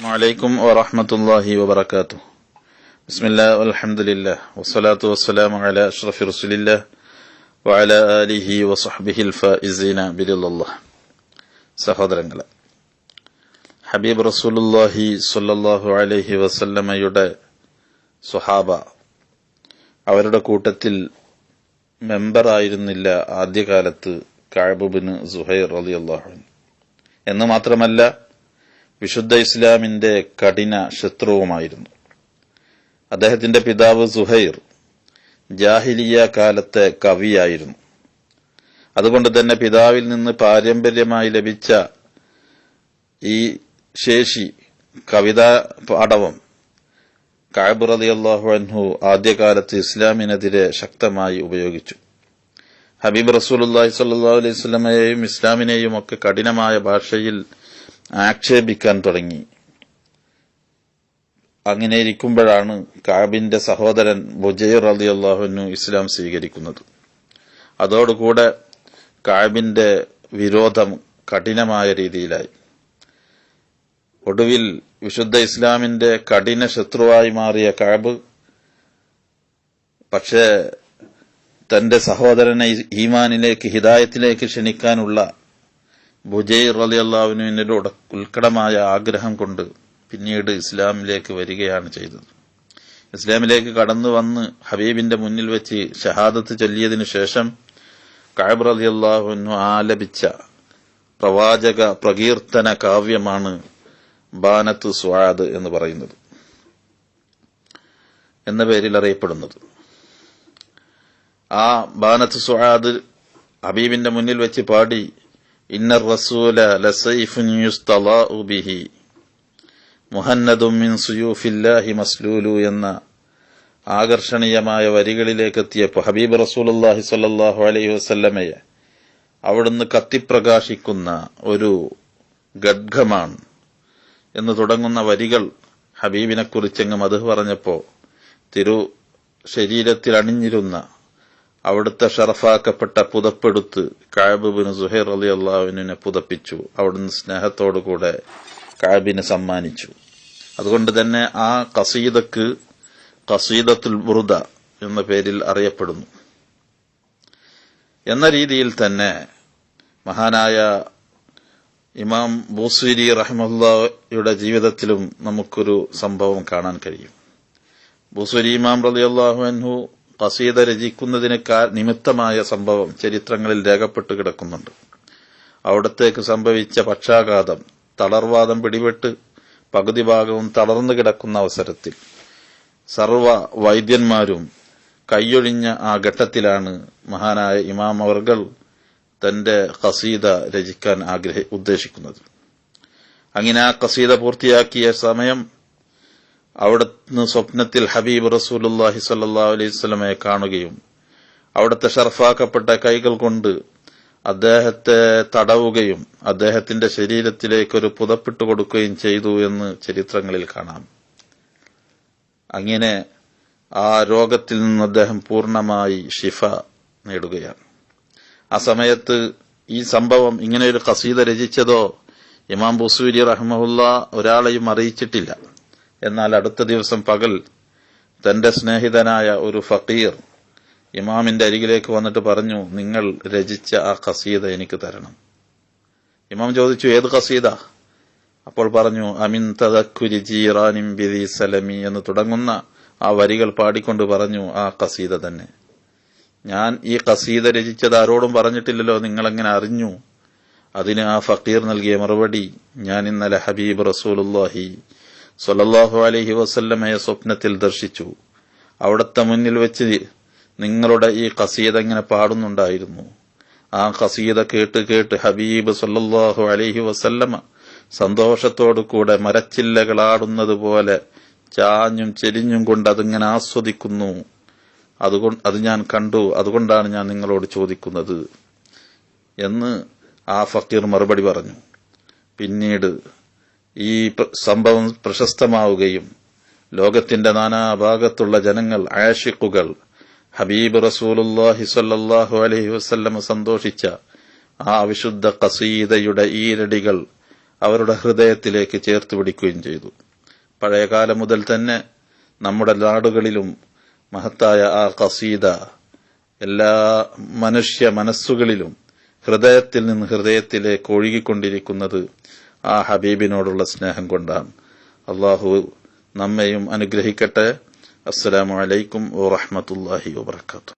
വലൈക്കും വറഹ്മത്തുള്ളാഹി വബറകാതുഹു. ബിസ്മില്ലാഹി വൽഹംദുലില്ലാഹ് വസ്സലാത്തു വസ്സലാമു അലാ അഷ്റഫി റസൂലില്ലാഹ് വഅലാ ആലിഹി വസഹ്ബിഹിൽ ഫായിസീന ബിറില്ലാഹ്. സഹോദരങ്ങളെ, ഹബീബ് റസൂലുള്ളാഹി സ്വല്ലല്ലാഹു അലൈഹി വസല്ലമയുടെ സ്വഹാബ, അവരുടെ കൂട്ടത്തിൽ മെമ്പറായിരുന്നില്ല ആദ്യകാലത്ത് കഅബ് ബിൻ സുഹൈർ റളിയല്ലാഹു അൻഹു. എന്ന് മാത്രമല്ല, വിശുദ്ധ ഇസ്ലാമിന്റെ കഠിന ശത്രുവുമായിരുന്നു. അദ്ദേഹത്തിന്റെ പിതാവ് സുഹൈർ ജാഹിലിയ കാലത്തെ കവിയായിരുന്നു. അതുകൊണ്ട് തന്നെ പിതാവിൽ നിന്ന് പാരമ്പര്യമായി ലഭിച്ച ഈ ശേഷി, കവിതാ പാടവം, കഅബ് റളിയല്ലാഹു അൻഹു ആദ്യകാലത്ത് ഇസ്ലാമിനെതിരെ ശക്തമായി ഉപയോഗിച്ചു. ഹബീബ് റസൂലുള്ളാഹി സ്വല്ലല്ലാഹു അലൈഹി വസല്ലമയെയും ഇസ്ലാമിനെയും ഒക്കെ കഠിനമായ ഭാഷയിൽ ആക്ഷേപിക്കാൻ തുടങ്ങി. അങ്ങനെ ഇരിക്കുമ്പോഴാണ് കഅബിന്റെ സഹോദരൻ ബുജൈർ റളിയല്ലാഹു അൻഹു ഇസ്ലാം സ്വീകരിക്കുന്നത്. അതോടുകൂടെ കഅബിന്റെ വിരോധം കഠിനമായ രീതിയിലായി. ഒടുവിൽ വിശുദ്ധ ഇസ്ലാമിന്റെ കഠിന ശത്രുവായി മാറിയ കഅബ് പക്ഷേ തന്റെ സഹോദരനെ ഈമാനിലേക്ക്, ഹിദായത്തിലേക്ക് ക്ഷണിക്കാനുള്ള ബുജൈർ റളിയല്ലാഹു അൻഹുവിന്റെ ഉത്കടമായ ആഗ്രഹം കൊണ്ട് പിന്നീട് ഇസ്ലാമിലേക്ക് വരികയാണ് ചെയ്തത്. ഇസ്ലാമിലേക്ക് കടന്നു വന്ന് ഹബീബിന്റെ മുന്നിൽ വെച്ച് ഷഹാദത്ത് ചൊല്ലിയതിനു ശേഷം കഅബ് റളിയല്ലാഹു അൻഹു ആലപിച്ച പ്രവാചക പ്രകീർത്തന കാവ്യമാണ് ബാനത്ത് സുആദ് എന്ന് പറയുന്നത്, എന്ന പേരിൽ അറിയപ്പെടുന്നത്. ആ ബാനത്ത് സുആദ് ഹബീബിന്റെ മുന്നിൽ വെച്ച് പാടി, ഇന്ന റസൂല ലസൈഫുൻ യുസ്തലാഉ ബിഹി മുഹന്നദും മിൻ സുയൂഫില്ലാഹി മസ്ലൂലു എന്ന ആകർഷണീയമായ വരികളിലേക്ക് എത്തിയപ്പോൾ ഹബീബ് റസൂലുള്ളാഹി സ്വല്ലല്ലാഹു അലൈഹി വസല്ലമയെ അവിടുന്ന് കത്തിപ്രകാശിക്കുന്ന ഒരു ഖഡ്ഗമാണ് എന്ന് തുടങ്ങുന്ന വരികൾ ഹബീബിനെ കുറിച്ചങ്ങ് മദ്ഹ് പറഞ്ഞപ്പോ തിരു ശരീരത്തിൽ അണിഞ്ഞിരുന്ന അവിടുത്തെ ഷറഫാക്കപ്പെട്ട പുതപ്പെടുത്ത് കഅബ് ബിൻ സുഹൈർ റളിയല്ലാഹു അൻഹുവിനെ പുതപ്പിച്ചു. അവിടുന്ന് സ്നേഹത്തോടുകൂടെ കഅബിന് സമ്മാനിച്ചു. അതുകൊണ്ട് തന്നെ ആ ഖസീദക്ക് ഖസീദത്തുൽ ബുർദ എന്ന പേരിൽ അറിയപ്പെടുന്നു. എന്ന രീതിയിൽ തന്നെ മഹാനായ ഇമാം ബൂസീരി റഹിമഹുല്ലാഹയുടെ ജീവിതത്തിലും നമുക്കൊരു സംഭവം കാണാൻ കഴിയും. ബൂസീരി ഇമാം റളിയല്ലാഹു അൻഹു ഖസീദ രചിക്കുന്നതിന് നിമിത്തമായ സംഭവം ചരിത്രങ്ങളിൽ രേഖപ്പെട്ടു കിടക്കുന്നുണ്ട്. അവിടത്തേക്ക് സംഭവിച്ച പക്ഷാഘാതം, തളർവാദം പിടിപെട്ട് പകുതി ഭാഗവും തളർന്നു കിടക്കുന്ന അവസരത്തിൽ സർവ വൈദ്യന്മാരും കൈയൊഴിഞ്ഞ ആ ഘട്ടത്തിലാണ് മഹാനായ ഇമാം അവർകൾ തന്റെ ഖസീദ രചിക്കാൻ ഉദ്ദേശിക്കുന്നത്. അങ്ങനെ ആ ഖസീദ പൂർത്തിയാക്കിയ സമയം അവിടുന്ന് സ്വപ്നത്തിൽ ഹബീബ് റസൂലുള്ളാഹി സ്വല്ലല്ലാഹു അലൈഹി വസല്ലമയെ കാണുകയും അവിടുത്തെ ഷർഫാക്കപ്പെട്ട കൈകൾ കൊണ്ട് അദ്ദേഹത്തെ തടവുകയും അദ്ദേഹത്തിന്റെ ശരീരത്തിലേക്ക് ഒരു പുതപ്പിട്ട് കൊടുക്കുകയും ചെയ്തു എന്ന് ചരിത്രങ്ങളിൽ കാണാം. അങ്ങനെ ആ രോഗത്തിൽ നിന്ന് അദ്ദേഹം പൂർണ്ണമായി ശിഫ നേടുകയാണ്. ആ സമയത്ത് ഈ സംഭവം, ഇങ്ങനെ ഒരു ഖസീദ രചിച്ചതോ ഇമാം ബൂസീരി റഹിമഹുല്ലാ ഒരാളെയും അറിയിച്ചിട്ടില്ല. എന്നാൽ അടുത്ത ദിവസം പകൽ തന്റെ സ്നേഹിതനായ ഒരു ഫഖീർ ഇമാമിന്റെ അരികിലേക്ക് വന്നിട്ട് പറഞ്ഞു, നിങ്ങൾ രചിച്ച ആ ഖസീദ എനിക്ക് തരണം. ഇമാം ചോദിച്ചു, ഏത് ഖസീദ? അപ്പോൾ പറഞ്ഞു, അമിൻ തദക്കുരി ജീറാനിൻ ബിദി സലമി എന്ന് തുടങ്ങുന്ന ആ വരികൾ പാടിക്കൊണ്ട് പറഞ്ഞു, ആ ഖസീദ തന്നെ. ഞാൻ ഈ ഖസീദ രചിച്ചത് ആരോടും പറഞ്ഞിട്ടില്ലല്ലോ, നിങ്ങളെങ്ങനെ അറിഞ്ഞു? അതിന് ആ ഫഖീർ നൽകിയ മറുപടി, ഞാൻ ഇന്നലെ ഹബീബ് റസൂലുള്ളാഹി സ്വല്ലല്ലാഹു അലൈഹി വസല്ലമയെ സ്വപ്നത്തിൽ ദർശിച്ചു. അവിടുത്തെ മുന്നിൽ വെച്ച് നിങ്ങളുടെ ഈ ഖസീദ ഇങ്ങനെ പാടുന്നുണ്ടായിരുന്നു. ആ ഖസീദ കേട്ട് കേട്ട് ഹബീബ് സ്വല്ലല്ലാഹു അലൈഹി വസല്ലമ സന്തോഷത്തോടു കൂടെ മരച്ചില്ലകളാടുന്നത് പോലെ ചാഞ്ഞും ചെരിഞ്ഞും കൊണ്ട് അതിങ്ങനെ ആസ്വദിക്കുന്നു. അത് ഞാൻ കണ്ടു, അതുകൊണ്ടാണ് ഞാൻ നിങ്ങളോട് ചോദിക്കുന്നത് എന്ന് ആ ഫക്കീർ മറുപടി പറഞ്ഞു. പിന്നീട് ഈ സംഭവം പ്രശസ്തമാവുകയും ലോകത്തിന്റെ നാനാഭാഗത്തുള്ള ജനങ്ങൾ, ആശിഖുകൾ, ഹബീബ് റസൂലുള്ളാഹി സ്വല്ലല്ലാഹു അലൈഹി വസല്ലം സന്തോഷിച്ച ആ വിശുദ്ധ ഖസീദയുടെ ഈരടികൾ അവരുടെ ഹൃദയത്തിലേക്ക് ചേർത്ത് പിടിക്കുകയും ചെയ്തു. പഴയകാലം മുതൽ തന്നെ നമ്മുടെ നാടുകളിലും മഹത്തായ ആ ഖസീദ എല്ലാ മനുഷ്യ മനസ്സുകളിലും ഹൃദയത്തിൽ നിന്ന് ഹൃദയത്തിലേക്ക് ഒഴുകിക്കൊണ്ടിരിക്കുന്നത് ആ ഹബീബിനോടുള്ള സ്നേഹം കൊണ്ടാണ്. അള്ളാഹു നമ്മെയും അനുഗ്രഹിക്കട്ടെ. അസ്സലാമു അലൈക്കും വറഹ്മത്തുള്ളാഹി വബറകാതുഹു.